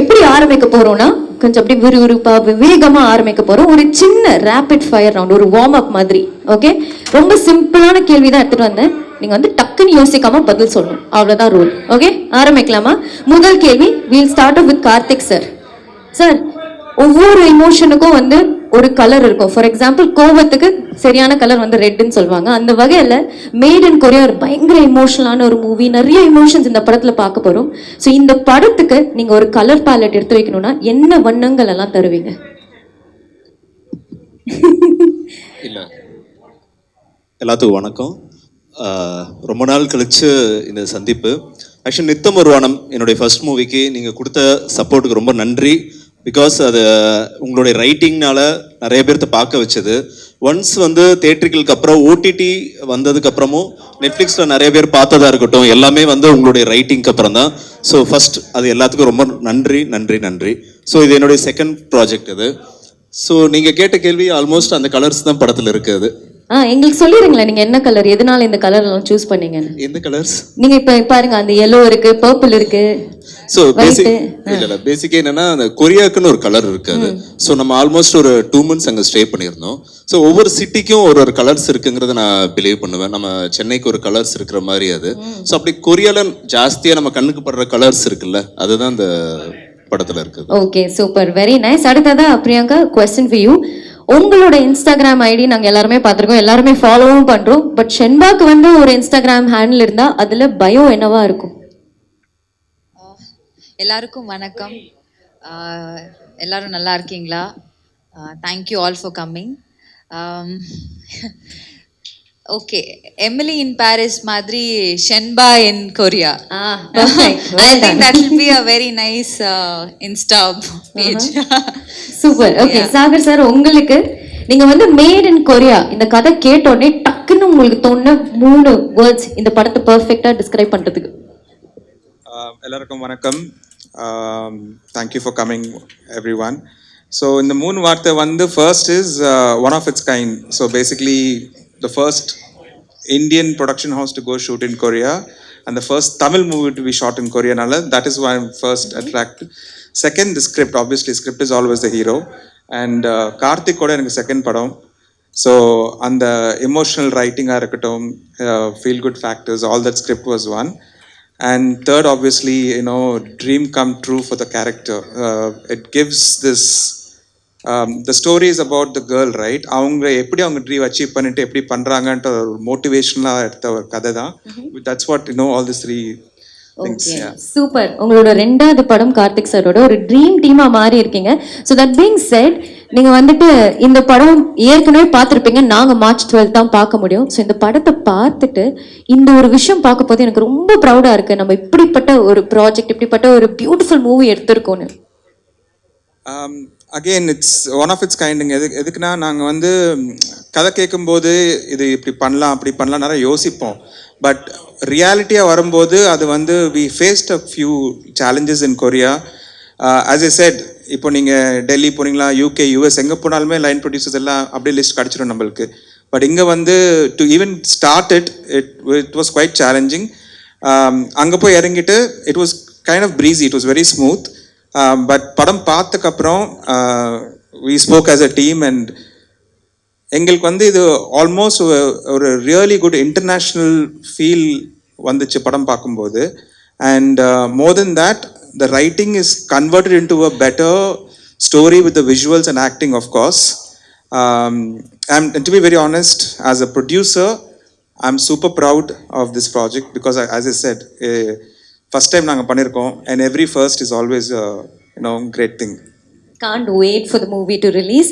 எப்படி ஆரம்பிக்க போறோம்னா கொஞ்சம் அப்படி விறுவிறுப்பா விவேகமா ஆரம்பிக்க போறோம். ஒரு சின்ன ரேபிட் ஃபயர் ரவுண்ட், ஒரு வார்ம் அப் மாதிரி. ஓகே, ரொம்ப சிம்பிளான கேள்வி தான் எடுத்துட்டு வந்தேன். நீங்க வந்து டக்குன்னு யோசிக்காம பதில் சொல்லணும், அவ்வளவுதான் ரூல். ஓகே, ஆரம்பிக்கலாமா? முதல் கேள்வி, we'll start with Karthik sir. Sir, ஒவ்வொரு இமோஷனுக்கும் வந்து ஒரு கலர் இருக்கும். ஃபார் எக்ஸாம்பிள், கோவத்துக்கு சரியான கலர் வந்து ரெட்னு சொல்லுவாங்க. அந்த வகையில மேட் இன் கொரியா ஒரு பயங்கர இமோஷனலான ஒரு மூவி. நிறைய இமோஷன்ஸ் இந்த படத்துல பார்க்க போறோம். ஸோ இந்த படத்துக்கு நீங்க ஒரு கலர் பேலட் எடுத்து வைக்கணும்னா என்ன வண்ணங்கள் எல்லாம் தருவீங்க? இல்ல, எல்லாத்துக்கும் வணக்கம். ரொம்ப நாள் கழிச்சு இந்த சந்திப்பு. ஆக்சுவலி நித்தம் ஒரு வானம் என்னுடைய ஃபர்ஸ்ட் மூவிக்கு நீங்கள் கொடுத்த சப்போர்ட்டுக்கு ரொம்ப நன்றி. பிகாஸ் அது உங்களுடைய ரைட்டிங்னால நிறைய பேர்த்த பார்க்க வச்சது. ஒன்ஸ் வந்து தேட்டர்களுக்கு அப்புறம் ஓடிடி வந்ததுக்கு அப்புறமும் நெட்ஃப்ளிக்ஸில் நிறைய பேர் பார்த்ததா இருக்கட்டும், எல்லாமே வந்து உங்களுடைய ரைட்டிங்க்கு அப்புறம் தான். ஸோ ஃபர்ஸ்ட் அது எல்லாத்துக்கும் ரொம்ப நன்றி நன்றி நன்றி. ஸோ இது என்னுடைய செகண்ட் ப்ராஜெக்ட் இது. ஸோ நீங்கள் கேட்ட கேள்வி ஆல்மோஸ்ட் அந்த கலர்ஸ் தான் படத்தில் இருக்குது. எங்களுக்கு சொல்லிடுங்களேன், நீங்க என்ன கலர், எதனால இந்த கலர் எல்லாம் சூஸ் பண்ணீங்க? எந்த கலர்ஸ்? நீங்க இப்ப பாருங்க, அந்த yellow இருக்கு, பர்பிள் இருக்கு. ஸோ பேசிக்கா என்னன்னா, அந்த கொரியாக்குன்னு ஒரு கலர் இருக்காது. ஸோ நம்ம ஆல்மோஸ்ட் ஒரு 2 months அங்கே ஸ்டே பண்ணியிருந்தோம். ஸோ ஒவ்வொரு சிட்டிக்கும் ஒரு கலர்ஸ் இருக்குங்கிறத நான் பிலீவ் பண்ணுவேன். நம்ம சென்னைக்கு ஒரு கலர்ஸ் இருக்கிற மாதிரி அது. ஸோ அப்படி கொரியால ஜாஸ்தியா நம்ம கண்ணுக்கு படுற கலர்ஸ் இருக்குல்ல, அதுதான் இந்த படத்துல இருக்குது. Okay, super, very nice. அடுத்ததா பிரியங்கா, क्वेश्चन ஃபார் யூ. உங்களோட இன்ஸ்டாகிராம் ஐடி நாங்க எல்லாருமே பார்த்திருக்கோம், எல்லாருமே ஃபாலோவும் பண்றோம். பட் ஷென்பாக்கு வந்து ஒரு இன்ஸ்டாகிராம் ஹேண்டில் இருந்தா அதுல பயோ என்னவா இருக்கும்? எல்லாருக்கும் வணக்கம். எல்லாரும் நல்லா இருக்கீங்களா? Thank you all for coming. Okay, Emily in Paris மாதிரி ஷென்பா in Korea. I think that will be a very nice Insta page. Super. Okay, Sagar sir, உங்களுக்கு நீங்க வந்து மேட் இன் கொரியா இந்த கதை கேட்டோடனே டக்குன்னு உங்களுக்கு தோணுன 3 வேர்ட்ஸ் இந்த படத்தை பெர்ஃபெக்ட்டா டிஸ்கிரைப் பண்றதுக்கு? எல்லாருக்கும் வணக்கம். Thank you for coming every one. So இந்த 3 வார்த்தை வந்து first is one of its kind. So basically the first Indian production house to go shoot in Korea and the first Tamil movie to be shot in Korea. Nala, that is why I'm first attracted. Second, the script. Obviously, script is always the hero. And Karthik koda enakku second padam. So, and the emotional writing irakatum, feel good factors, all that script was one. And third, obviously, you know, dream come true for the character. It gives this the story is about the girl, right? அவங்க எப்படி அவங்க dream achieve பண்ணிட்டு எப்படி பண்றாங்கன்ற ஒரு மோட்டிவேஷனலா எடுத்த ஒரு கதை தான். That's what you know, all these 3 things. Okay, super. உங்களோட ரெண்டாவது படம் கார்த்திக் சாரோட ஒரு ட்ரீம் டீமா மாறி இருக்கீங்க. So that being said, நீங்க வந்துட்டு இந்த படம் ஏற்கனவே பார்த்துருப்பீங்க, நாங்க மார்ச் 12 தான் பார்க்க முடியும். ஸோ இந்த படத்தை பார்த்துட்டு இந்த ஒரு விஷயம் பார்க்க போது எனக்கு ரொம்ப ப்ரௌடா இருக்கு, நம்ம இப்படிப்பட்ட ஒரு ப்ராஜெக்ட், இப்படிப்பட்ட ஒரு பியூட்டிஃபுல் மூவி எடுத்திருக்கோன்னு. Again it's one of its கைண்டுங்க. எதுக்குன்னா, நாங்கள் வந்து கதை கேட்கும்போது இது இப்படி பண்ணலாம் அப்படி பண்ணலாம் நிறைய யோசிப்போம். பட் ரியாலிட்டியாக வரும்போது அது வந்து we faced a few challenges in Korea. As I said, இப்போ நீங்கள் டெல்லி போனீங்களா, யூகே, யூஎஸ் எங்கே போனாலுமே லைன் ப்ரொடியூசர்ஸ் எல்லாம் அப்படியே லிஸ்ட் கிடச்சிடும் நம்மளுக்கு. பட் இங்கே வந்து to even start it was quite challenging. அங்கே போய் இறங்கிட்டு it was kind of breezy, it was very smooth. But படம் பார்த்ததுக்கப்புறம் we spoke as a team and எங்களுக்கு வந்து இது ஆல்மோஸ்ட் ஒரு ரியலி குட் இன்டர்நேஷ்னல் ஃபீல் வந்துச்சு படம் பார்க்கும்போது. And more than that, the writing is converted into a better story with the visuals and acting of course. And to be very honest, as a producer, I'm super proud of this project because as I said, first time நாங்கள் பண்ணியிருக்கோம். And every first is always great thing. Can't wait for the movie to release.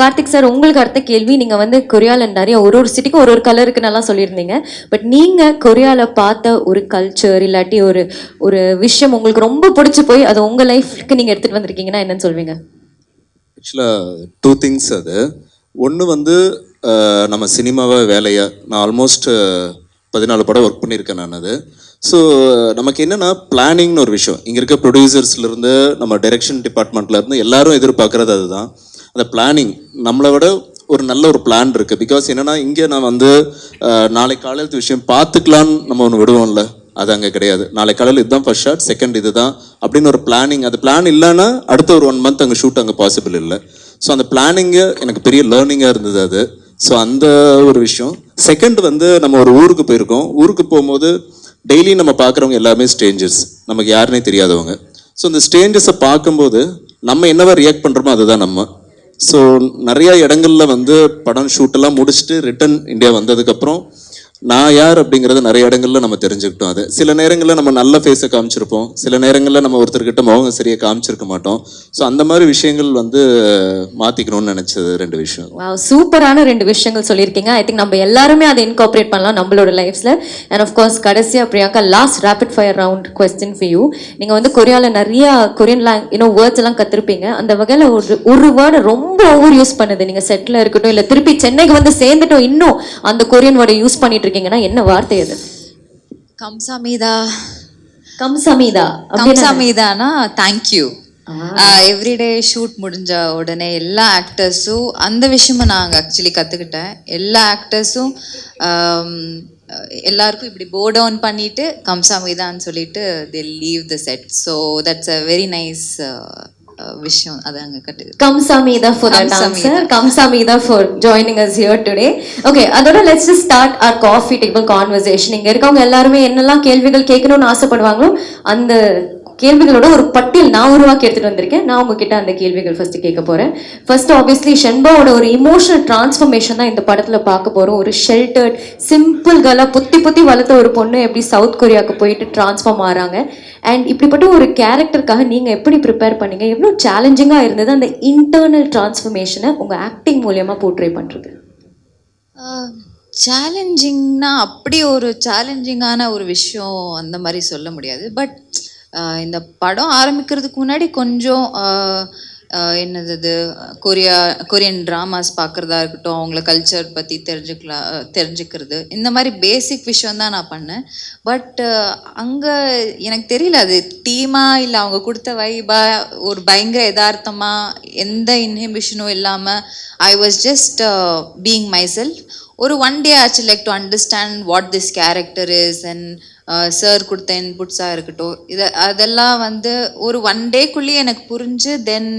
Karthik sir, உங்களுக்கு அடுத்த கேள்வி. நீங்கள் வந்து கொரியாவில் நிறைய ஒரு சிட்டிக்கும் ஒரு கலருக்கு நல்லா சொல்லியிருந்தீங்க. பட் நீங்கள் கொரியாவில் பார்த்த ஒரு கல்ச்சர் இல்லாட்டி ஒரு விஷயம் உங்களுக்கு ரொம்ப பிடிச்சி போய் அது உங்கள் லைஃப்க்கு நீங்கள் எடுத்துகிட்டு வந்திருக்கீங்கன்னா என்னன்னு சொல்வீங்க? ஆக்சுவலாக 2 things. அது ஒன்று வந்து நம்ம சினிமாவை வேலையை நான் ஆல்மோஸ்ட் 14 படம் ஒர்க் பண்ணியிருக்கேன் நான். அது ஸோ நமக்கு என்னென்னா, பிளானிங்னு ஒரு விஷயம் இங்கே இருக்க ப்ரொடியூசர்ஸ்லேருந்து நம்ம டைரக்ஷன் டிபார்ட்மெண்ட்லேருந்து எல்லாரும் எதிர்பார்க்குறது அதுதான். அந்த பிளானிங் நம்மளை விட ஒரு நல்ல ஒரு பிளான் இருக்குது. பிகாஸ் என்னென்னா, இங்கே நான் வந்து நாளைக்கு காலையிலத்து விஷயம் பார்த்துக்கலான்னு நம்ம ஒன்று விடுவோம்ல, அது அங்கே கிடையாது. நாளை காலையில் இதுதான் ஃபர்ஸ்ட் ஷாட், செகண்ட் இதுதான் அப்படின்னு ஒரு பிளானிங். அது பிளான் இல்லைன்னா அடுத்த ஒரு 1 month அங்கே ஷூட் அங்கே பாசிபிள் இல்லை. ஸோ அந்த பிளானிங்கு எனக்கு பெரிய லேர்னிங்காக இருந்தது அது. ஸோ அந்த ஒரு விஷயம். செகண்ட் வந்து நம்ம ஒரு ஊருக்கு போயிருக்கோம். ஊருக்கு போகும்போது டெய்லி நம்ம பார்க்குறவங்க எல்லாமே ஸ்ட்ரேஞ்சர்ஸ், நமக்கு யாருன்னே தெரியாதவங்க. ஸோ இந்த ஸ்ட்ரேஞ்சர்ஸை பார்க்கும்போது நம்ம என்னவா ரியாக்ட் பண்ணுறோமோ அதுதான் நம்ம. ஸோ நிறையா இடங்கள்ல வந்து படம் ஷூட்டெல்லாம் முடிச்சுட்டு ரிட்டன் இந்தியா வந்ததுக்கப்புறம் நான் யார் அப்படிங்கிறத நிறைய இடங்கள்ல நம்ம தெரிஞ்சுக்கிட்டோம். அது சில நேரங்களில் நம்ம நல்ல ஃபேஸை காமிச்சிருப்போம், சில நேரங்களில் நம்ம ஒருத்தர்கிட்ட முகம் சரியாக காமிச்சிருக்க மாட்டோம். ஸோ அந்த மாதிரி விஷயங்கள் வந்து மாற்றிக்கணும்னு நினச்சது 2 விஷயம். சூப்பரான 2 விஷயங்கள் சொல்லியிருக்கீங்க. ஐ திங்க் நம்ம எல்லாருமே அதை இன்கார்பரேட் பண்ணலாம் நம்மளோட லைஃப்ல. அண்ட் ஆஃப்கோர்ஸ் கடைசியாக Priyanka, last rapid fire round question for you. நீங்கள் வந்து கொரியாவில் நிறைய கொரியன் வேர்ட்ஸ் எல்லாம் கற்றுருப்பீங்க. அந்த வகையில் ஒரு வேர்டை ரொம்ப ஓவர் யூஸ் பண்ணுது, நீங்கள் செட்டில் இருக்கட்டும் இல்லை திருப்பி சென்னைக்கு வந்து சேர்ந்துட்டோம் இன்னும் அந்த கொரியன் வேர்டை யூஸ் பண்ணிட்டு இருக்கீங்கன்னா என்ன வார்த்தை அது? கம்சாமீதா. கம்சாமீதானா தேங்க்யூ. எவ்ரிடே ஷூட் முடிஞ்ச உடனே எல்லா ஆக்டர்ஸும் அந்த விஷயமும் நாங்கள் ஆக்சுவலி கற்றுக்கிட்டேன். எல்லா ஆக்டர்ஸும் எல்லாருக்கும் இப்படி போ டவுன் பண்ணிட்டு கம்சாமீதான்னு சொல்லிட்டு they leave the set. So that's a very nice விஷயம். அது அங்கே கற்றுக்கிட்டேன். Kamsamida for that answer. Kamsamida for joining us here today. Okay, அதோட let's just start our coffee table conversation. இங்க இருக்கவங்க எல்லாருமே என்னெல்லாம் கேள்விகள் கேட்கணும்னு ஆசைப்படுவாங்களோ அந்த கேள்விகளோட ஒரு பட்டியல் நான் உருவாக்கி எடுத்துட்டு வந்திருக்கேன். நான் உங்ககிட்ட அந்த கேள்விகள் ஃபர்ஸ்ட் கேட்க போறேன். ஃபர்ஸ்ட் ஆப்வியஸ்லி ஷென்பாவோட ஒரு இமோஷனல் டிரான்ஸ்ஃபர்மேஷன் தான் இந்த படத்துல பார்க்க போறோம். ஒரு ஷெல்டர்ட் சிம்பிள் கேர்லா புத்தி வளர்த்த ஒரு பொண்ணு எப்படி சவுத் கொரியாவுக்கு போயிட்டு டிரான்ஸ்ஃபார்ம் ஆறாங்க. அண்ட் இப்படிப்பட்ட ஒரு கேரக்டருக்காக நீங்க எப்படி ப்ரிப்பேர் பண்ணீங்க? எவ்வளோ சேலஞ்சிங்கா இருந்தது அந்த இன்டர்னல் டிரான்ஸ்ஃபர்மேஷனை உங்க ஆக்டிங் மூலியமா போர்ட்ரே பண்றது? சேலஞ்சிங்னா அப்படி ஒரு சேலஞ்சிங்கான ஒரு விஷயம் அந்த மாதிரி சொல்ல முடியாது. பட் இந்த படம் ஆரம்பிக்கிறதுக்கு முன்னாடி கொஞ்சம் என்னது கொரியன் ட்ராமாஸ் பார்க்குறதா இருக்கட்டும், அவங்கள கல்ச்சர் பற்றி தெரிஞ்சுக்கிறது, இந்த மாதிரி பேசிக் விஷயம் தான் நான் பண்ணேன். பட் அங்கே எனக்கு தெரியல அது டீமா இல்லை அவங்க கொடுத்த வைபா, ஒரு பயங்கர யதார்த்தமாக எந்த இன்ஹிபிஷனும் இல்லாமல் I was just being my self. ஒரு 1 day actually like to understand what this character is and sir கொடுத்த இன்புட்ஸாக இருக்கட்டும், அதெல்லாம் வந்து ஒரு 1 dayக்குள்ளேயே எனக்கு புரிஞ்சு தென்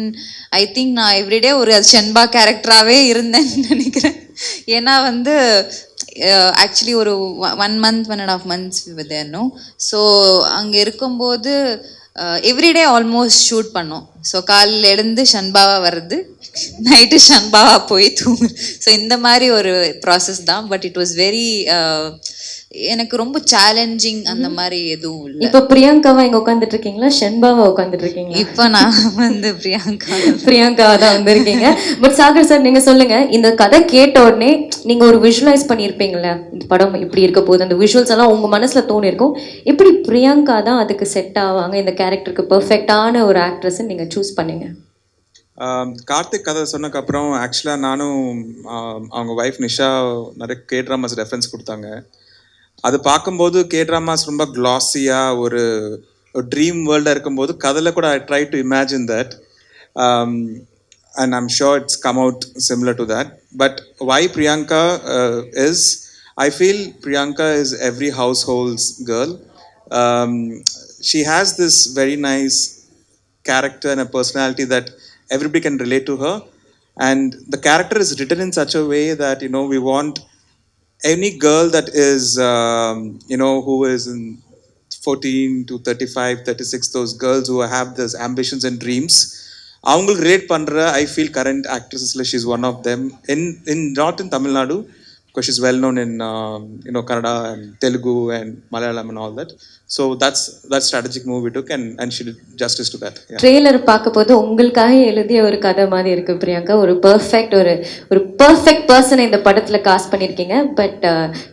ஐ திங்க் நான் எவ்ரிடே ஒரு ஷென்பா கேரக்டராகவே இருந்தேன்னு நினைக்கிறேன். ஏன்னா வந்து ஆக்சுவலி ஒரு 1 month 1.5 months விதேனோ. ஸோ அங்கே இருக்கும்போது எவ்ரிடே ஆல்மோஸ்ட் ஷூட் பண்ணோம். ஸோ காலையில் எழுந்து ஷன்பாவாக வர்றது, நைட்டு ஷன்பாவாக போய் தூங்கு. ஸோ இந்த மாதிரி ஒரு ப்ராசஸ் தான். பட் இட் வாஸ் வெரி எனக்கு ரொம்ப சேலஞ்சிங் அந்த மாதிரி எதுவும் இல்லை. இப்போ பிரியங்காவா இங்க உட்காந்துட்டு இருக்கீங்களா, ஷென்பாவா உட்காந்துட்டு இருக்கீங்களா? இப்போ நான் வந்து பிரியங்காவா தான் வந்திருக்கீங்க. பட் சாகர் சார் நீங்க சொல்லுங்க, இந்த கதை கேட்ட உடனே நீங்க ஒரு விஷுவலைஸ் பண்ணியிருப்பீங்களா, இந்த படம் இப்படி இருக்க போகுது, அந்த விஷுவல்ஸ் எல்லாம் உங்க மனசுல தோணி இருக்கும். எப்படி பிரியங்கா தான் அதுக்கு செட் ஆவாங்க, இந்த கேரக்டருக்கு பெர்ஃபெக்டான ஒரு ஆக்ட்ரஸ் நீங்க சூஸ் பண்ணீங்க? கார்த்திக் கதை சொன்னதுக்கப்புறம் ஆக்சுவலாக நானும் அவங்க ஒய்ஃப் நிஷா நிறைய K-dramas ரெஃபரன்ஸ் கொடுத்தாங்க. அது பார்க்கும்போது K-dramas ரொம்ப க்ளாஸியாக ஒரு ட்ரீம் வேர்ல்டாக இருக்கும்போது கதையில் கூட I try to imagine that and I'm sure it's come out similar to that. But why Priyanka is I feel Priyanka is every household's girl. She has this very nice character and a personality that everybody can relate to her, and the character is written in such a way that we want any girl that is who is in 14 to 35 36, those girls who have those ambitions and dreams, avungal relate pandra. I feel current actresses like she's one of them in not in Tamil Nadu because she's well known in Kannada and Telugu and Malayalam and all that. So that's strategic move we took and she did justice to that. Trailer பார்க்கும்போது உங்களுக்காக எழுதிய ஒரு கதை மாதிரி இருக்கு பிரியங்கா. ஒரு perfect பர்சனை இந்த படத்துல காஸ்ட் பண்ணியிருக்கீங்க. பட்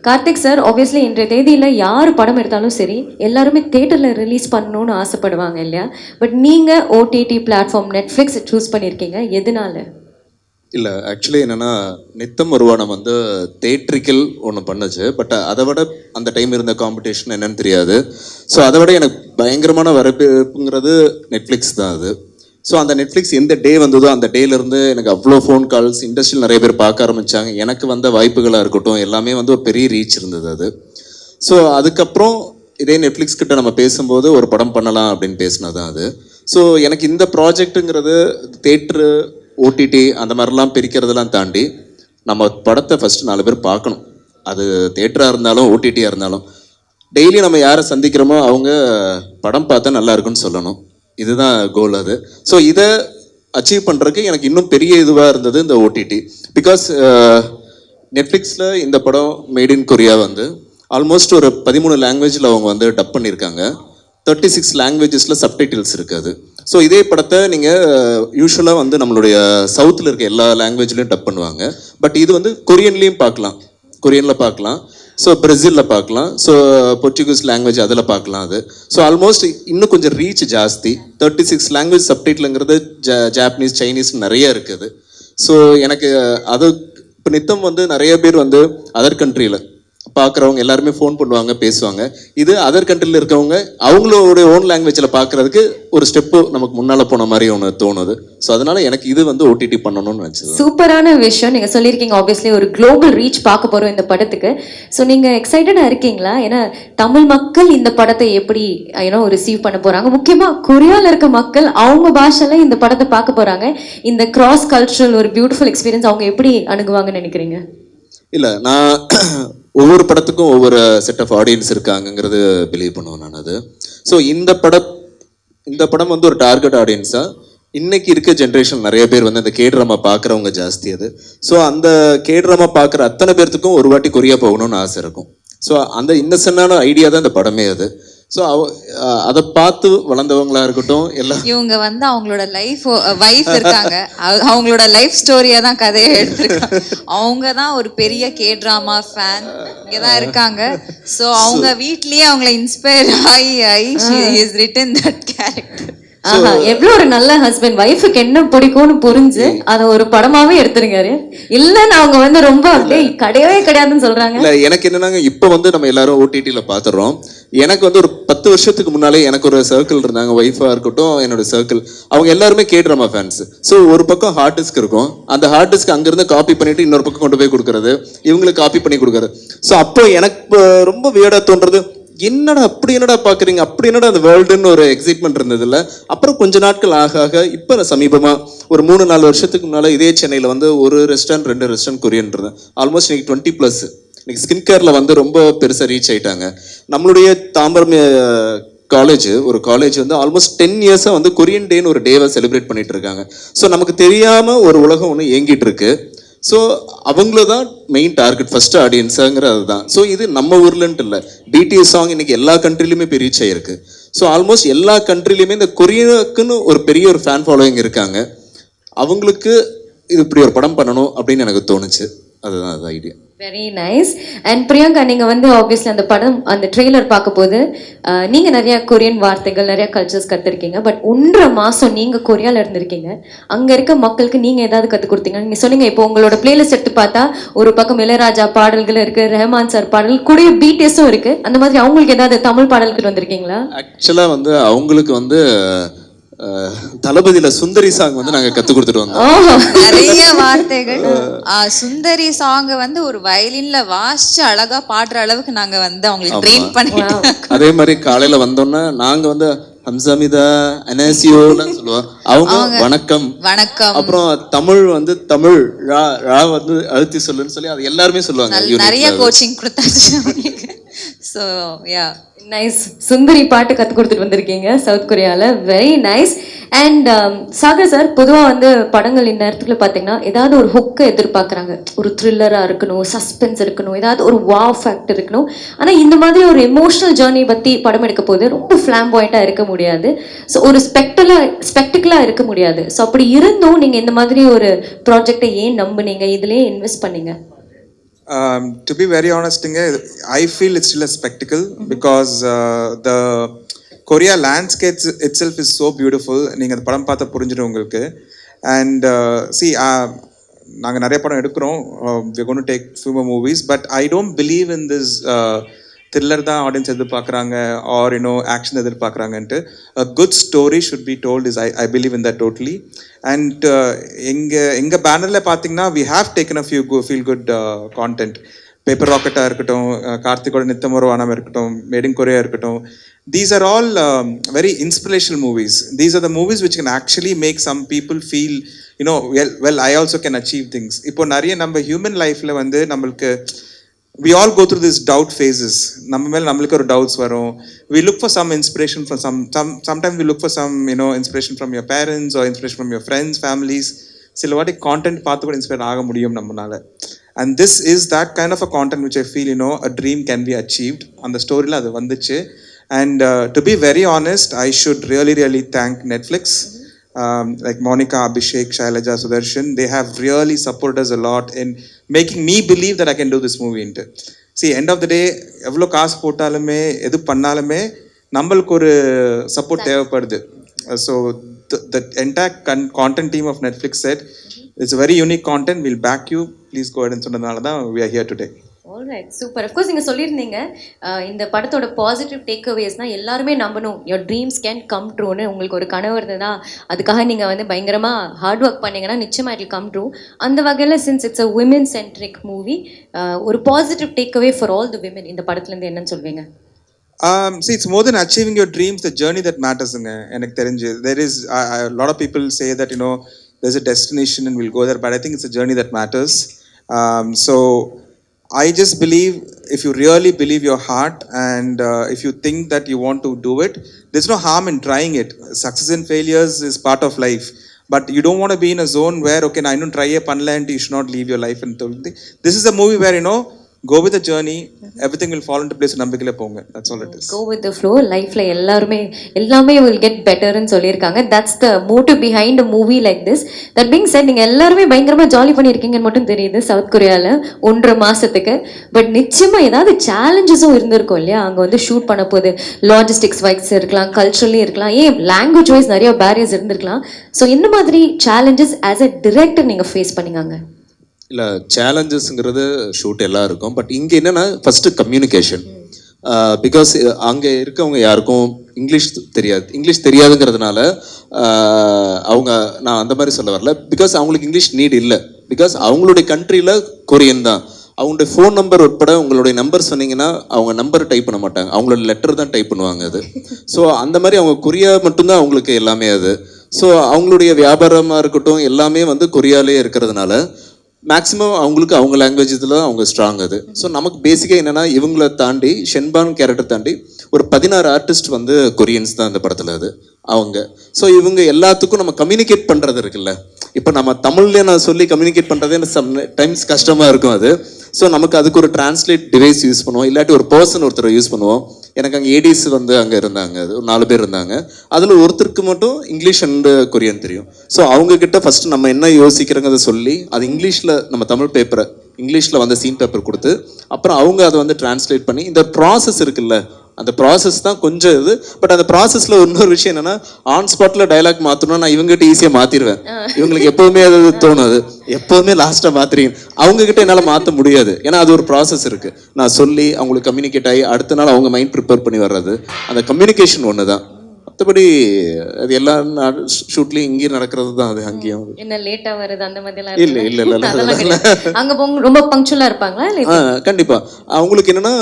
கார்த்திக் சார், ஆப்வியஸ்லி இன்றைய தேதியில யார் படம் எடுத்தாலும் சரி எல்லாருமே தியேட்டர்ல ரிலீஸ் பண்ணணும்னு ஆசைப்படுவாங்க இல்லையா? பட் நீங்க OTT பிளாட்ஃபார்ம் நெட்ஃப்ளிக்ஸ் சூஸ் பண்ணியிருக்கீங்க, எதனால? இல்லை, ஆக்சுவலி என்னென்னா நித்தம் ஒருவானம் வந்து தேட்ரிக்கல் ஒன்று பண்ணுச்சு. பட் அதை விட அந்த டைம் இருந்த காம்படிஷன் என்னன்னு தெரியாது. ஸோ அதை விட எனக்கு பயங்கரமான வரவேற்புங்கிறது நெட்ஃப்ளிக்ஸ் தான் அது. ஸோ அந்த நெட்ஃப்ளிக்ஸ் எந்த டே வந்ததோ அந்த டேலேருந்து எனக்கு அவ்வளோ ஃபோன் கால்ஸ், இண்டஸ்ட்ரியில் நிறைய பேர் பார்க்க ஆரம்பித்தாங்க. எனக்கு வந்த வாய்ப்புகளாக இருக்கட்டும் எல்லாமே வந்து ஒரு பெரிய ரீச் இருந்தது அது. ஸோ அதுக்கப்புறம் இதே நெட்ஃப்ளிக்ஸ் கிட்ட நம்ம பேசும்போது ஒரு படம் பண்ணலாம் அப்படின்னு பேசினதான் அது. ஸோ எனக்கு இந்த ப்ராஜெக்ட்டுங்கிறது தேட்ரு, ஓடிடி அந்த மாதிரிலாம் பிரிக்கிறதெல்லாம் தாண்டி நம்ம படத்தை ஃபஸ்ட்டு 4 பேர் பார்க்கணும். அது தேட்டராக இருந்தாலும் ஓடிடியாக இருந்தாலும் டெய்லி நம்ம யாரை சந்திக்கிறோமோ அவங்க படம் பார்த்தா நல்லா இருக்குன்னு சொல்லணும். இதுதான் கோல் அது. ஸோ இதை அச்சீவ் பண்ணுறதுக்கு எனக்கு இன்னும் பெரிய இதுவாக இருந்தது இந்த ஓடிடி. பிகாஸ் நெட்ஃப்ளிக்ஸில் இந்த படம் மேட் இன் கொரியா வந்து ஆல்மோஸ்ட் ஒரு 13 லாங்குவேஜில் அவங்க வந்து டப் பண்ணியிருக்காங்க. 36 லாங்குவேஜஸில் சப்டைட்டில்ஸ் இருக்காது. ஸோ இதே படத்தை நீங்கள் யூஸ்வலாக வந்து நம்மளுடைய சவுத்தில் இருக்க எல்லா லாங்குவேஜ்லேயும் டப் பண்ணுவாங்க. பட் இது வந்து கொரியன்லேயும் பார்க்கலாம், கொரியனில் பார்க்கலாம், ஸோ பிரேசிலில் பார்க்கலாம், ஸோ போர்ச்சுகீஸ் லாங்குவேஜ் அதில் பார்க்கலாம் அது. ஸோ ஆல்மோஸ்ட் இன்னும் கொஞ்சம் ரீச் ஜாஸ்தி. 36 லாங்குவேஜ் சப்டைட்டிலுங்கிறது ஜாப்பனீஸ், சைனீஸ் நிறைய இருக்குது. ஸோ எனக்கு அது இப்போ நித்தம் வந்து நிறைய பேர் வந்து அதர் கண்ட்ரியில் பார்க்குறவங்க எல்லாருமே ஃபோன் பண்ணுவாங்க, பேசுவாங்க. இது அதர் கண்ட்ரியில் இருக்கவங்க அவங்களோட ஓன் லாங்குவேஜில் பார்க்குறதுக்கு ஒரு ஸ்டெப்பு நமக்கு முன்னால் போன மாதிரி ஒன்று தோணுது. ஸோ அதனால எனக்கு இது வந்து ஓடிடி பண்ணணும்னு நினச்சது. சூப்பரான விஷயம் நீங்கள் சொல்லியிருக்கீங்க. ஆப்வியஸ்லி ஒரு குளோபல் ரீச் பார்க்க போகிறோம் இந்த படத்துக்கு. ஸோ நீங்கள் எக்ஸைட்டடாக இருக்கீங்களா? ஏன்னா தமிழ் மக்கள் இந்த படத்தை எப்படி ரிசீவ் பண்ண போகிறாங்க, முக்கியமாக கொரியாவில் இருக்க மக்கள் அவங்க பாஷையில் இந்த படத்தை பார்க்க போகிறாங்க. இந்த கிராஸ் கல்ச்சுரல் ஒரு பியூட்டிஃபுல் எக்ஸ்பீரியன்ஸ் அவங்க எப்படி அணுகுவாங்கன்னு நினைக்கிறீங்க? இல்லை, நான் ஒவ்வொரு படத்துக்கும் ஒவ்வொரு செட் ஆஃப் ஆடியன்ஸ் இருக்காங்கங்கிறது பிலீவ் பண்ணுவேன் நான் அது. ஸோ இந்த படம் வந்து ஒரு டார்கெட் ஆடியன்ஸாக இன்னைக்கு இருக்க ஜென்ரேஷன் நிறைய பேர் வந்து அந்த கேட்ராமா பார்க்குறவங்க ஜாஸ்தி அது. ஸோ அந்த கேட்ராமா பார்க்குற அத்தனை பேர்த்துக்கும் ஒரு வாட்டி கொரியா போகணும்னு ஆசை இருக்கும். ஸோ அந்த இன்னசென்டான ஐடியா தான் இந்த படமே அது. ஸோ அதை பார்த்து வளர்ந்தவங்களா இருக்கட்டும் எல்லாம் இவங்க வந்து அவங்களோட வைஃப் இருக்காங்க, அவங்களோட லைஃப் ஸ்டோரியா தான் கதையை எடுத்திருக்காங்க. அவங்க தான் ஒரு பெரிய K-drama ஃபேன் இங்கே தான் இருக்காங்க. ஸோ அவங்க வீட்லயே அவங்கள இன்ஸ்பயர் ஆகி she has written that character. எவ்வளவு ஒரு நல்ல ஹஸ்பண்ட், வைஃபுக்கு என்ன பிடிக்கும்னு புரிஞ்சு அதை ஒரு படமாவே எடுத்துருக்காரு. இல்லன்னு அவங்க வந்து ரொம்ப அப்படியே கிடையவே கிடையாதுன்னு சொல்றாங்க. இல்ல, எனக்கு என்னன்னா இப்போ வந்து நம்ம எல்லாரும் ஓடிடியில பாத்துறோம். எனக்கு வந்து ஒரு 10 வருஷத்துக்கு முன்னாலே எனக்கு ஒரு சர்க்கிள் இருந்தாங்க, ஒய்ஃபா இருக்கட்டும் என்னோட சர்க்கிள், அவங்க எல்லாருமே K-drama ஃபேன்ஸ். ஸோ ஒரு பக்கம் ஹார்ட் டிஸ்க் இருக்கும், அந்த ஹார்ட் டிஸ்க் அங்கிருந்து காப்பி பண்ணிட்டு இன்னொரு பக்கம் கொண்டு போய் கொடுக்கறது, இவங்களுக்கு காப்பி பண்ணி கொடுக்கறது. ஸோ அப்போ எனக்கு ரொம்ப வியர்டா தோன்றது, என்னடா அப்படி என்னடா பாக்குறீங்க, அப்படி என்னடா அந்த வேர்ல்டுன்னு ஒரு எக்ஸைட்மெண்ட் இருந்தது இல்லை. அப்புறம் கொஞ்ச நாட்கள் ஆக ஆக இப்போ சமீபமா ஒரு 3-4 வருஷத்துக்கு முன்னால இதே சென்னையில் வந்து ஒரு ரெஸ்டாரண்ட் 2 ரெஸ்டாரண்ட் கொரியன் இருந்தேன். ஆல்மோஸ்ட் இன்னைக்கு 20+. இன்னைக்கு ஸ்கின் கேர்ல வந்து ரொம்ப பெருசாக ரீச் ஆயிட்டாங்க. நம்மளுடைய தாம்பரம் ஒரு காலேஜ் வந்து ஆல்மோஸ்ட் 10 இயர்ஸாக வந்து கொரியன் டேன்னு ஒரு டேவை செலிப்ரேட் பண்ணிட்டு இருக்காங்க. ஸோ நமக்கு தெரியாம ஒரு உலகம் ஒன்று இயங்கிட்டு இருக்கு. ஸோ அவங்கள தான் மெயின் டார்கெட், ஃபர்ஸ்ட் ஆடியன்ஸுங்கிற அதுதான். ஸோ இது நம்ம ஊர்லன்ட்டு இல்லை, BTS சாங் இன்னைக்கு எல்லா கண்ட்ரிலையுமே போய் ரீச் ஆயிருக்கு. ஸோ ஆல்மோஸ்ட் எல்லா கண்ட்ரிலையுமே இந்த கொரியாவுக்குன்னு ஒரு பெரிய ஒரு ஃபேன் ஃபாலோவிங் இருக்காங்க. அவங்களுக்கு இது இப்படி ஒரு படம் பண்ணணும் அப்படின்னு எனக்கு தோணுச்சு. அதுதான் அது idea. Very nice. And Priyanka, நீங்கள் வந்து ஆப்வியஸ்லி அந்த படம் அந்த ட்ரெய்லர் பார்க்க போது நீங்கள் நிறையா கொரியன் வார்த்தைகள் நிறையா கல்ச்சர்ஸ் கற்றுருக்கீங்க. பட் 1.5 மாதம் நீங்கள் கொரியாவில் இருந்திருக்கீங்க. அங்கே இருக்க மக்களுக்கு நீங்கள் ஏதாவது கற்றுக் கொடுத்தீங்க? நீங்கள் சொன்னீங்க இப்போ உங்களோட பிளேலிஸ்ட் எடுத்து பார்த்தா ஒரு பக்கம் இளையராஜா பாடல்கள் இருக்குது, ரெஹமான் சார் பாடல் கூட, BTSம் இருக்குது. அந்த மாதிரி அவங்களுக்கு ஏதாவது தமிழ் பாடல்கள் வந்திருக்கீங்களா? ஆக்சுவலாக வந்து அவங்களுக்கு வந்து தளபதியில சுந்தரி சாங் வந்து நாங்க கத்து கொடுத்துட்டு வந்தோம். நிறைய வார்த்தைகள். சுந்தரி சாங் வந்து ஒரு வயலின்ல வாசிச்சு அழகா பாடுற அளவுக்கு நாங்க வந்து அவங்களுக்கு ட்ரெயின் பண்ணிட்டோம். அதே மாதிரி காலையில வந்தோம்னா நாங்க வந்து ஹம்சாமிதா அனேசியோன்னு சொல்லுவோம், அவங்க வணக்கம் வணக்கம். அப்புறம் தமிழ் வந்து தமிழ் ரா வந்து அழுத்தி சொல்லுன்னு சொல்லி அது எல்லாருமே சொல்லுவாங்க. நிறைய கோச்சிங் கொடுத்தாச்சு. So yeah, nice. சுந்தரி பாட்டு கற்றுக் கொடுத்துட்டு வந்திருக்கீங்க சவுத் கொரியாவில். Very nice. And Sagar sir, பொதுவாக வந்து படங்கள் இந்த நேரத்துக்குள்ள பார்த்தீங்கன்னா ஏதாவது ஒரு ஹுக்கை எதிர்பார்க்குறாங்க, ஒரு த்ரில்லராக இருக்கணும், சஸ்பென்ஸ் இருக்கணும், ஏதாவது ஒரு வாவ் ஃபேக்டர் இருக்கணும். ஆனால் இந்த மாதிரி ஒரு எமோஷனல் ஜேர்னி பற்றி படம் எடுக்க போது ரொம்ப ஃப்ளாம்பாயிண்ட்டாக இருக்க முடியாது. ஸோ ஒரு ஸ்பெக்டிக்கலாக இருக்க முடியாது. ஸோ அப்படி இருந்தும் நீங்கள் இந்த மாதிரி ஒரு ப்ராஜெக்டை ஏன் நம்புனீங்க, இதுலேயே இன்வெஸ்ட் பண்ணீங்க? To be very honest, I feel it's still a spectacle because the Korea landscape itself is so beautiful. நீங்கள் அந்த படம் பார்த்தா புரிஞ்சிடும் உங்களுக்கு. And see, நாங்கள் நிறைய படம் எடுக்கிறோம், we're going to take few more movies, but I don't believe in this thriller தான் ஆடியன்ஸ் எதிர்பார்க்குறாங்க or action எதிர்பார்க்குறாங்கன்ட்டு. A good story should be told is I believe in that totally. And எங்கள் பேனரில் பார்த்தீங்கன்னா we have taken a few feel good content. Paper ராக்கெட்டாக இருக்கட்டும், கார்த்திகோட நித்தமொரு வானம் இருக்கட்டும், மேட் இன் கொரியா இருக்கட்டும், these are all very inspirational movies. These are the movies which can actually make some people feel, you know, well I also can achieve things. இப்போ நிறைய நம்ம ஹியூமன் லைஃப்ல வந்து நம்மளுக்கு we all go through these doubt phases. நம்ம மேல நம்மளுக்கு ஒரு doubts வரும். We look for some inspiration from sometimes we look for some, you know, inspiration from your parents or inspiration from your friends, families. சில வாட்டி content பார்த்து கூட inspire ஆக முடியும் நம்மளால. And this is that kind of a content which I feel, you know, a dream can be achieved. அந்த ஸ்டோரியில் அது வந்துச்சு. And to be very honest, I should really thank Netflix. Like Monica, Abhishek, Shailaja, Sudarshan, they have really supported us a lot in making me believe that I can do this movie into. See, end of the day, எவ்வளோ காசு போட்டாலுமே எது பண்ணாலுமே நம்மளுக்கு ஒரு support தேவைப்படுது. So the entire content team of Netflix said, it's a very unique content, we'll back you, please go ahead and சொன்னதுனால தான் we are here today. Alright, super. Of course நீங்கள் சொல்லியிருந்தீங்க இந்த படத்தோட பாசிட்டிவ் டேக் அவேஸ்னால் எல்லாருமே நம்பணும், யோர் ட்ரீம்ஸ் கேன் கம் ட்ரூன்னு. உங்களுக்கு ஒரு கனவு இருந்ததுன்னா அதுக்காக நீங்கள் வந்து பயங்கரமாக ஹார்ட் ஒர்க் பண்ணிங்கன்னா நிச்சயமாக இட் கம் ட்ரூ. அந்த வகையில் since it's a women centric movie, ஒரு positive take away for all the women இந்த படத்துலேருந்து என்னன்னு சொல்வீங்க? See, it's more than achieving your dreams, the journey that matters. எனக்கு தெரிஞ்சு there is a lot of people say that, you know, there's a destination and we'll go there, but I think it's a journey that matters. So I just believe if you really believe your heart and if you think that you want to do it, there's no harm in trying it. Success and failures is part of life, but you don't want to be in a zone where, okay, I don't try a panla and you should not leave your life and this is a movie where, you know, go with the journey, everything will fall into place. நம்பிக்கையில போங்க, that's all it is. Go with the flow. லைஃப்ல எல்லாமே will get better ன்னு சொல்லியிருக்காங்க. that's the motive behind a movie like this. that being said, நீங்க எல்லாருமே பயங்கரமா jolly பண்ணியிருக்கீங்கன்னு மட்டும் தெரியுது சவுத் கொரியால 1.5 மாசத்துக்கு. பட் நிச்சயமா ஏதாவது சேலஞ்சஸும் இருந்திருக்கும் இல்லையா? அங்க வந்து ஷூட் பண்ண போது லாஜிஸ்டிக்ஸ் வைஸ் இருக்கலாம், கல்ச்சரலி இருக்கலாம், ஏன் லாங்குவேஜ் வைஸ் நிறைய பேரியர்ஸ் இருந்திருக்கலாம். ஸோ இந்த மாதிரி சேலஞ்சஸ் ஆஸ் அ டிரெக்டர் நீங்க ஃபேஸ் பண்ணீங்க? இல்லை, சேலஞ்சஸ்ங்கிறது ஷூட் எல்லாம் இருக்கும். பட் இங்கே என்னென்னா ஃபஸ்ட்டு கம்யூனிகேஷன். பிகாஸ் அங்கே இருக்கவங்க யாருக்கும் இங்கிலீஷ் தெரியாதுங்கிறதுனால நான் அந்த மாதிரி சொல்ல வரல. பிகாஸ் அவங்களுக்கு இங்கிலீஷ் நீட் இல்லை. பிகாஸ் அவங்களுடைய கண்ட்ரியில் கொரியன் தான். அவங்களுடைய ஃபோன் நம்பர் உட்பட உங்களுடைய நம்பர் சொன்னீங்கன்னா அவங்க நம்பர் டைப் பண்ண மாட்டாங்க, அவங்களோட லெட்டர் தான் டைப் பண்ணுவாங்க அது. ஸோ அந்த மாதிரி அவங்க கொரியா மட்டும்தான் அவங்களுக்கு எல்லாமே அது. ஸோ அவங்களுடைய வியாபாரமாக இருக்கட்டும் எல்லாமே வந்து கொரியாலே இருக்கிறதுனால மேக்ஸிமம் அவங்களுக்கு அவங்க லாங்குவேஜ் இதில் அவங்க ஸ்ட்ராங் அது. ஸோ நமக்கு பேசிக்காக என்னென்னா இவங்களை தாண்டி ஷென்பான் கேரக்டர் தாண்டி ஒரு 16 ஆர்டிஸ்ட் வந்து கொரியன்ஸ் தான் இந்த படத்தில் அது அவங்க. ஸோ இவங்க எல்லாத்துக்கும் நம்ம கம்யூனிகேட் பண்ணுறது இருக்குல்ல, இப்போ நம்ம தமிழ்லேயே நான் சொல்லி கம்யூனிகேட் பண்ணுறதே சம் டைம்ஸ் கஷ்டமாக இருக்கும் அது. ஸோ நமக்கு அதுக்கு ஒரு டிரான்ஸ்லேட் டிவைஸ் யூஸ் பண்ணுவோம், இல்லாட்டி ஒரு பர்சன் ஒருத்தரை யூஸ் பண்ணுவோம். எனக்கு அங்கே ஏடிஸ் வந்து அங்கே இருந்தாங்க, அது ஒரு 4 பேர் இருந்தாங்க. அதில் ஒருத்தருக்கு மட்டும் இங்கிலீஷ் அண்டு கொரியன் தெரியும். ஸோ அவங்கக்கிட்ட ஃபஸ்ட்டு நம்ம என்ன யோசிக்கிறோங்கிறத சொல்லி அது இங்கிலீஷில் நம்ம தமிழ் பேப்பரை இங்கிலீஷில் வந்து சீன் பேப்பர் கொடுத்து அப்புறம் அவங்க அதை வந்து டிரான்ஸ்லேட் பண்ணி இந்த ப்ராசஸ் இருக்குல்ல, அந்த ப்ராசஸ் தான் கொஞ்சம் இது. பட் அந்த ப்ராசஸில் இன்னொரு விஷயம் என்னென்னா ஆன் ஸ்பாட்டில் டைலாக் மாற்றணும்னா நான் இவங்ககிட்ட ஈஸியாக மாற்றிடுவேன். இவங்களுக்கு எப்போவுமே அது தோணும், அது எப்போவுமே லாஸ்ட்டாக மாற்றுறீங்க. அவங்ககிட்ட என்னால் மாற்ற முடியாது, ஏன்னா அது ஒரு ப்ராசஸ் இருக்குது. நான் சொல்லி அவங்களுக்கு கம்யூனிகேட் ஆகி அடுத்த நாள் அவங்க மைண்ட் ப்ரிப்பேர் பண்ணி வர்றது, அந்த கம்யூனிகேஷன் ஒன்று தான். மற்றபடி அது எல்லா ஷூட்லேயும் இங்கேயும் நடக்கிறது தான். அது அங்கேயும் என்ன லேட்டா வருது அந்த மாதிரிலாம் இல்லை அங்க ரொம்ப பங்க்சுவலா இருப்பாங்களா? கண்டிப்பா. அவங்களுக்கு என்னன்னா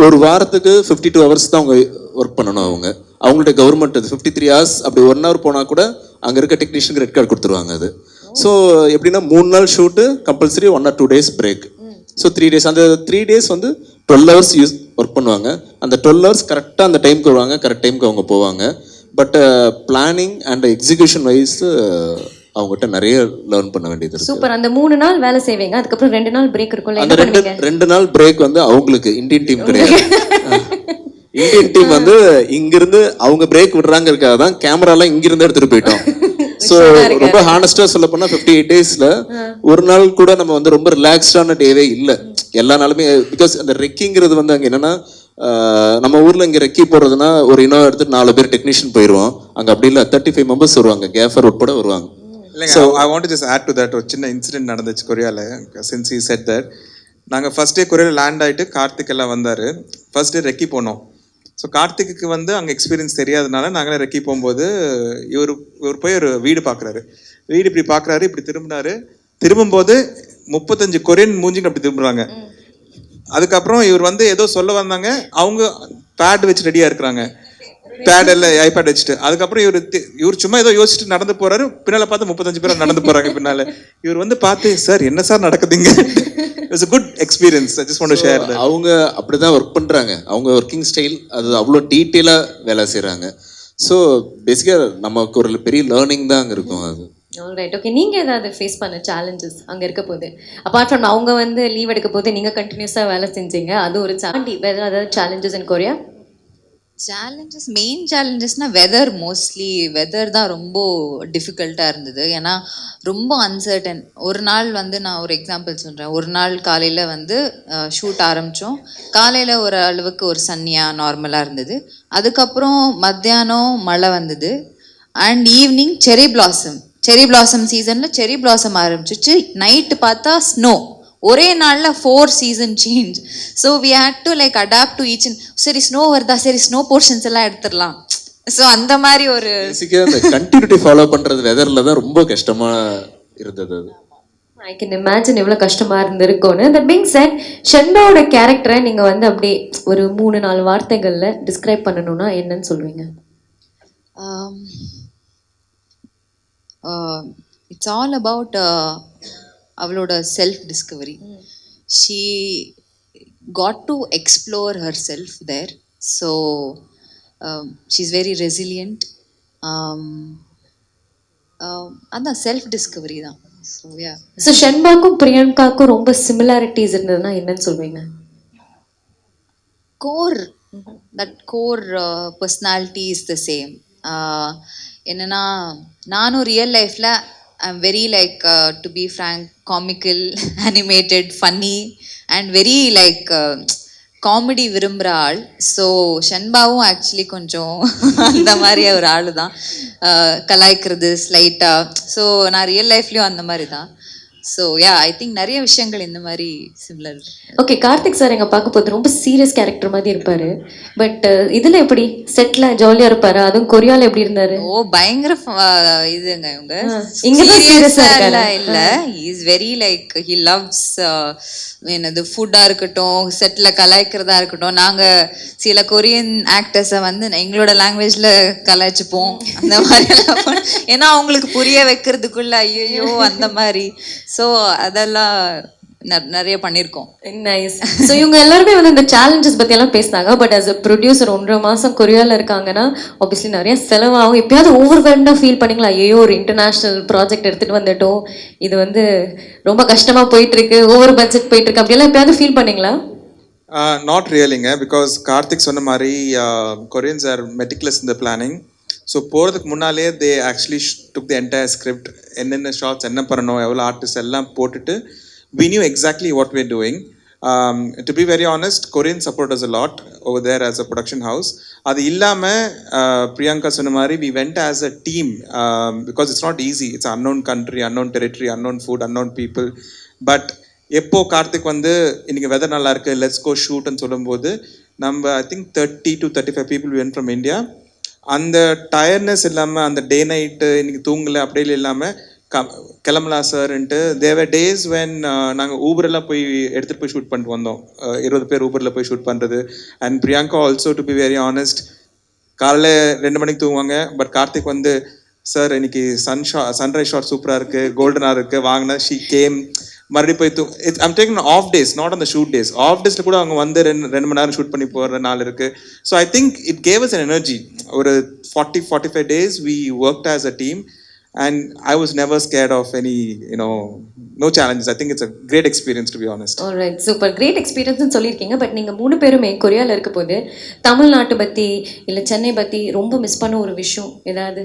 ஒரு வாரத்துக்கு 52 hours தான் அவங்க ஒர்க் பண்ணணும். அவங்கள்ட்ட கவர்மெண்ட் 53 hours, அப்படி 1 hour போனா கூட அங்க இருக்க டெக்னீஷியனுக்கு ரெட் கார்டு கொடுத்துருவாங்க அது. ஸோ எப்படின்னா 3 நாள் shoot compulsory 1 or 2 days break. So 3 days, அந்த 3 days வந்து 12 hours ஒர்க் பண்ணுவாங்க. அந்த 12 hours கரெக்டாக அந்த டைமுக்கு வருவாங்க, கரெக்ட் டைமுக்கு அவங்க போவாங்க. But planning and execution wise அவங்ககிட்ட நிறைய லேர்ன் பண்ண வேண்டியது இருக்கு. சூப்பர். அந்த 3 நாள் வேலை செய்வீங்க, அதுக்கப்புறம் 2 நாள் பிரேக் இருக்கும்ல, அந்த 2 நாள் பிரேக் வந்து அவங்களுக்கு இந்தியன் டீம் கிடையாது. இந்தியன் டீம் வந்து இங்கிருந்து அவங்க பிரேக் விடுறாங்கிறதுக்காக தான் கேமராலாம் இங்கிருந்து எடுத்துட்டு போயிட்டோம். ஸோ ரொம்ப ஹானஸ்டா சொல்ல போனா 58 daysல ஒரு நாள் கூட நம்ம வந்து ரொம்ப ரிலாக்ஸ்டான டேவே இல்லை. எல்லா நாளுமே பிகாஸ் அந்த ரெக்கிங்கிறது வந்து அங்கே என்னன்னா நம்ம ஊர்ல இங்க ரெக்கி போடுறதுன்னா ஒரு இனோ எடுத்துட்டு 4 பேர் டெக்னீஷியன் போயிடுவோம். அங்க அப்படி இல்லை, 35 members வருவாங்க, கேஃபர் உட்பட வருவாங்க. So I want to just add to that, ஒரு சின்ன இன்சிடென்ட் நடந்துச்சு கொரியால. since he said that, நாங்கள் ஃபர்ஸ்ட் டே கொரியால லேண்ட் ஆகிட்டு கார்த்திக் எல்லாம் வந்தார். ஃபர்ஸ்ட் டே ரெக்கி போனோம். ஸோ கார்த்திக்கு வந்து அங்கே எக்ஸ்பீரியன்ஸ் தெரியாதனால நாங்களே ரெக்கி போகும்போது இவர் போய் ஒரு வீடு பார்க்குறாரு. வீடு இப்படி பார்க்குறாரு, இப்படி திரும்பினாரு. திரும்பும்போது 35 கொரியன் மூஞ்சிங்க அப்படி திரும்புறாங்க. அதுக்கப்புறம் இவர் வந்து ஏதோ சொல்ல வந்தாங்க, அவங்க பேட் வச்சு ரெடியா இருக்கிறாங்க, பேட் இல்ல ஐபேட் வச்சுட்டு. அதுக்கப்புறம் இவர் சும்மா ஏதோ யோசிச்சுட்டு நடந்து போறாரு, பின்னால பார்த்து 35 பேர் நடந்து போறாங்க பின்னால. இவர் வந்து பார்த்து சார் என்ன சார் நடக்குதுங்க. It's a good experience. I just want to share that. அவங்க அப்படிதான் ஒர்க் பண்றாங்க. அவங்க ஒர்க்கிங் ஸ்டைல் அது அவ்வளோ டீட்டெயிலா வேலை செய்றாங்க. ஸோ பேசிக்காக நமக்கு ஒரு பெரிய லேர்னிங் தான் அங்கே இருக்கும் அது. Alright, okay. நீங்க ஏதாவது ஃபேஸ் பண்ண சேலஞ்சஸ் அங்க இருக்க போது, அப்பார்ட் ஃப்ரம் அவங்க வந்து லீவ் எடுக்க போது நீங்க கண்டினியூஸா வேலை செஞ்சீங்க, அது ஒரு சாண்டி வேற ஏதாவது challenges in Korea? Challenges, main சேலஞ்சஸ்னால் வெதர், மோஸ்ட்லி வெதர் தான் ரொம்ப டிஃபிகல்ட்டாக இருந்தது. ஏன்னா ரொம்ப அன்சர்டன். ஒரு நாள் வந்து நான் ஒரு எக்ஸாம்பிள் சொல்கிறேன். ஒரு நாள் காலையில் வந்து ஷூட் ஆரம்பித்தோம். காலையில் ஒரு அளவுக்கு ஒரு சன்னியாக நார்மலாக இருந்தது. அதுக்கப்புறம் மத்தியானம் மழை வந்தது. அண்ட் ஈவினிங் செரி பிளாசம் சீசனில் செரி பிளாசம் ஆரம்பிச்சிச்சு. நைட்டு பார்த்தா ஸ்னோ. ஒரே நாளில் 4 season change. So we had to like adapt to each. சரி ஸ்னோ வருதா, சரி ஸ்னோ போர்ஷன்ஸ் எல்லாம் எடுத்துடலாம். ஸோ அந்த மாதிரி ஒரு பேசிக்காக அந்த கண்டினியூட்டி ஃபாலோ பண்ணுறது வெதரில் தான் ரொம்ப கஷ்டமாக இருந்தது அது. ஐ கேன் இமேஜின் எவ்வளோ கஷ்டமா இருந்திருக்கும்னு. தட் பீங் செட், ஷென்பாவோட கேரக்டரை நீங்க வந்து அப்படியே ஒரு 3-4 வார்த்தைகள்ல டிஸ்கிரைப் பண்ணணும்னா என்னன்னு சொல்லுவீங்க? இட்ஸ் ஆல் அபவுட் அவளோட self discovery. She got to explore herself there. So she is very resilient. அதான் செல்ஃப் டிஸ்கவரி தான். So yeah. ஸோ ஷென்பாக்கும் பிரியங்காக்கும் ரொம்ப சிமிலாரிட்டிஸ் இருந்ததுன்னா என்னன்னு சொல்வீங்க? Core, that core personality is the same. என்னன்னா நானும் ரியல் லைஃப்பில் I'm very like to be frank comical, animated, funny and very like comedy விரும்புகிற ஆள். ஸோ ஷென்பாவும் ஆக்சுவலி கொஞ்சம் அந்த மாதிரி ஒரு ஆள் தான், கலாய்க்கிறது ஸ்லைட்டாக. ஸோ நான் ரியல் லைஃப்லேயும் அந்த மாதிரி தான். ஸோ யா, ஐ திங்க் நிறைய விஷயங்கள் இந்த மாதிரி சிமிலர். ஓகே, கார்த்திக் சார் எங்க பார்க்க போது ரொம்ப சீரியஸ் கேரக்டர் மாதிரி இருப்பாரு. பட் இதுல எப்படி செட்ல ஜாலியா இருப்பாரு? அதுவும் கொரியால எப்படி இருந்தாரு? ஓ பயங்கர இதுங்க இவங்க. இங்கதான் serious ஆ இல்ல இருக்காரு. இல்ல, is very like he loves என்னது ஃபுட்டா இருக்கட்டும், செட்ல கலாய்க்கிறதா இருக்கட்டும். நாங்க சில கொரியன் ஆக்டர்ஸை வந்து எங்களோட லாங்குவேஜ்ல கலாய்ச்சிப்போம் அந்த மாதிரி எல்லாம். ஏன்னா அவங்களுக்கு புரிய வைக்கிறதுக்குள்ள ஐயோ அந்த மாதிரி. ஸோ அதெல்லாம் நிறைய பண்ணியிருக்கோம். நைஸ். ஸோ இவங்க எல்லாருமே வந்து இந்த சேலஞ்சஸ் பத்தி எல்லாம் பேசினாங்க. பட் ஆஸ் அ ப்ரொடியூசர் 1.5 மாசம் கொரியால இருக்காங்கன்னா ஆப்வியஸ்லி நிறைய செலவாகும். எப்பயாவது ஓவர்வெல்ம்டா ஃபீல் பண்ணீங்களா? ஐயோ ஒரு இன்டர்நேஷனல் ப்ராஜெக்ட் எடுத்துட்டு வந்துட்டோம், இது வந்து ரொம்ப கஷ்டமா போயிட்டு இருக்கு, ஓவர் பட்ஜெட் போயிட்டு இருக்கு, அப்படியெல்லாம் எப்பயாவது ஃபீல் பண்ணீங்களா? நாட் ரியலிங்க, பிகாஸ் கார்த்திக் சொன்ன மாதிரி Koreans are meticulous in the planning. So போகிறதுக்கு முன்னாலே they actually took the entire script, என்னென்ன ஷார்ட்ஸ் என்ன பண்ணணும், எவ்வளோ ஆர்டிஸ்ட் எல்லாம் போட்டுட்டு we knew exactly what we're doing. To be very honest, Korean support us a lot over there as a production house. அது இல்லாமல் பிரியங்கா சொன்ன மாதிரி we went as a team because it's not easy. It's an unknown country, unknown territory, unknown food, unknown people. But எப்போ கார்த்திக் வந்து இன்னைக்கு weather நல்லா இருக்கு, let's go ஷூட்னு சொல்லும்போது நம்ம I think 30 to 35 people went from India. அந்த டயர்ட்னஸ் இல்லாமல், அந்த டே நைட்டு இன்னைக்கு தூங்கலை அப்படியே இல்லாமல் கிளம்பலாம் சார்ன்ட்டு. தேவர் டேஸ் வென் நாங்கள் ஊபரெல்லாம் போய் எடுத்துகிட்டு போய் ஷூட் பண்ணிட்டு வந்தோம். 20 பேர் ஊபரில் போய் ஷூட் பண்ணுறது. And Priyanka also, to be very honest, காலையில் 2 மணிக்கு தூங்குவாங்க. பட் கார்த்திக் வந்து சார் இன்னைக்கு சன்ரைஸ் ஷாட் சூப்பராக இருக்குது, கோல்டனாக இருக்குது வாங்கினா ஷீ கேம். மறுபடியும் போய் I'm taking off days, not on the shoot days. Off டேஸில் கூட அவங்க வந்து 2 மணி நேரம் ஷூட் பண்ணி போகிற நாள் இருக்குது. So I think it gave us an energy. ஒரு 40-45 days we worked as a team. And I was never scared of any, no challenges. I think it's a great experience, to be honest. Alright, super great experience னு சொல்லியிருக்கீங்க. But நீங்க 3 பேருமே கொரியால இருக்க போது தமிழ்நாட்டு பத்தி இல்ல சென்னை பத்தி ரொம்ப மிஸ் பண்ண ஒரு விஷயம் ஏதாவது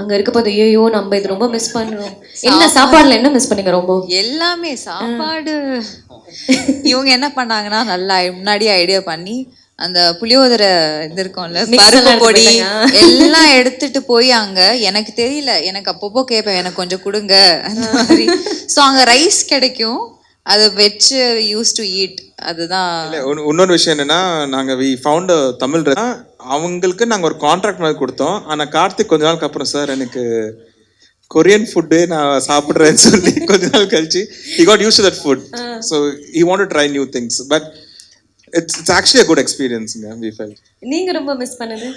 அங்க இருக்க போது, ஐயோ நம்ம இது ரொம்ப மிஸ் பண்றோம், என்ன சாப்பாடுல என்ன மிஸ் பண்ணீங்க? ரொம்ப எல்லாமே சாப்பாடு. இவங்க என்ன பண்ணாங்கன்னா நல்லா முன்னாடியே ஐடியா பண்ணி அந்த புளியோதரை இது இருக்கும்ல, பருப்பு பொடி எல்லாம் எடுத்துட்டு போய் அங்க, எனக்கு தெரியல, எனக்கு அப்பப்போ கேட்பேன் எனக்கு கொஞ்சம் கொடுங்க அந்த மாதிரி. ஸோ அங்க ரைஸ் கிடைக்கும், அதை வச்சு யூஸ் டு ஈட். அதுதான். இன்னொரு விஷயம் என்னன்னா, நாங்கள் வி ஃபவுண்ட் தமிழ், அவங்களுக்கு நாங்கள் ஒரு கான்ட்ராக்ட் மாதிரி கொடுத்தோம். ஆனால் கார்த்திக் கொஞ்ச நாளுக்கு அப்புறம் சார் எனக்கு கொரியன் ஃபுட்டு நான் சாப்பிட்றேன்னு சொல்லி கொஞ்ச நாள் கழிச்சு he got used to that food. So he wanted to try new things. But It's actually a good experience, we felt. நீங்க ரொம்ப மிஸ் பண்ணது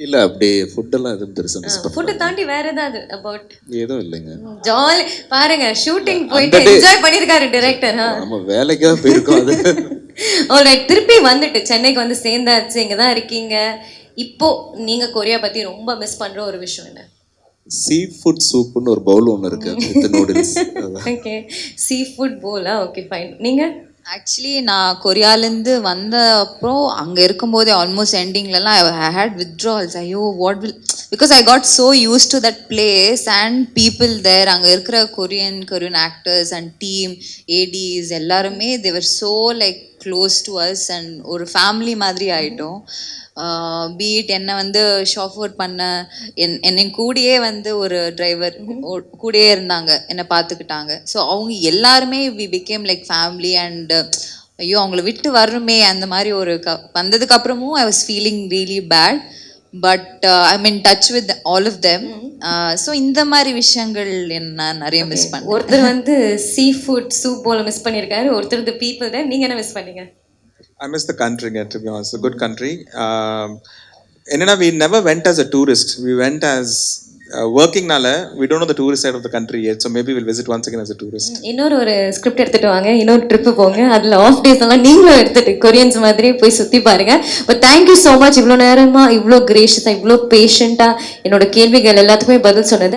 இல்லை அப்படி ஃபுட்டெல்லாம் எதுவும் பெருசாக மிஸ் ஃபுட்டை தாண்டி வேற ஏதாவது அபவுட் எதுவும் இல்லைங்க. ஜாலி பாருங்க ஷூட்டிங் போயிட்டு என்ஜாய் பண்ணிருக்காரு டைரக்டர். நம்ம வேலைக்காக போயிருக்கோம் அது. ஆல்ரைட், திருப்பி வந்துட்டு சென்னைக்கு வந்து சேர்ந்தாச்சு, இங்க தான் இருக்கீங்க. இப்போ நீங்க கொரியா பத்தி ரொம்ப மிஸ் பண்ற ஒரு விஷயம் என்ன? சீ ஃபுட் சூப்புன்னு ஒரு பவுல் ஒன்று இருக்கு with noodles. Okay, sea food போலா, ஓகே ஃபைன். நீங்க? ஆக்சுவலி நான் கொரியாலேருந்து வந்த அப்புறம் அங்கே இருக்கும்போதே ஆல்மோஸ்ட் எண்டிங்லலாம் ஐ ஹேட் வித்ட்ரால்ஸ். ஐயோ what will, because I got so used to that place and people there. அங்கே இருக்கிற Korean actors and team ADs எல்லாருமே they were so like close to us and ஒரு ஃபேமிலி மாதிரி ஆகிட்டோம். பீட் என்னை வந்து ஷாஃபோர் பண்ண என்னை கூடயே வந்து ஒரு டிரைவர் கூடயே இருந்தாங்க, என்னை பார்த்துக்கிட்டாங்க. ஸோ அவங்க எல்லாருமே we became like family and ஐயோ அவங்கள விட்டு வரணுமே அந்த மாதிரி ஒரு வந்ததுக்கு அப்புறமும் I was feeling really bad. But I mean touch with all of them. So இந்த மாதிரி விஷயங்கள் என்ன நிறைய மிஸ் பண்ணேன். ஒருத்தர் வந்து சீ ஃபுட் சூப் போல மிஸ் பண்ணியிருக்காரு, ஒருத்தர் தி பீப்புள் தான். நீங்க என்ன மிஸ் பண்ணீங்க? I miss the country, to be honest. A good country. We never went as a tourist. We went as working nala. We don't know the tourist side of the country yet, so maybe we'll visit once again as a tourist. இன்னொரு script எடுத்துட்டு வாங்க, இன்னொரு trip போங்க, அதுல of days எல்லாம் நீங்களும் எடுத்துட்டு Koreans மாதிரி போய் சுத்தி பாருங்க. பட் தேங்க்யூ ஸோ மச், இவ்வளோ நேரமா இவ்வளோ கிரேஷியஸா இவ்வளோ பேஷண்டா என்னோட கேள்விகள் எல்லாத்துக்குமே பதில் சொன்னது.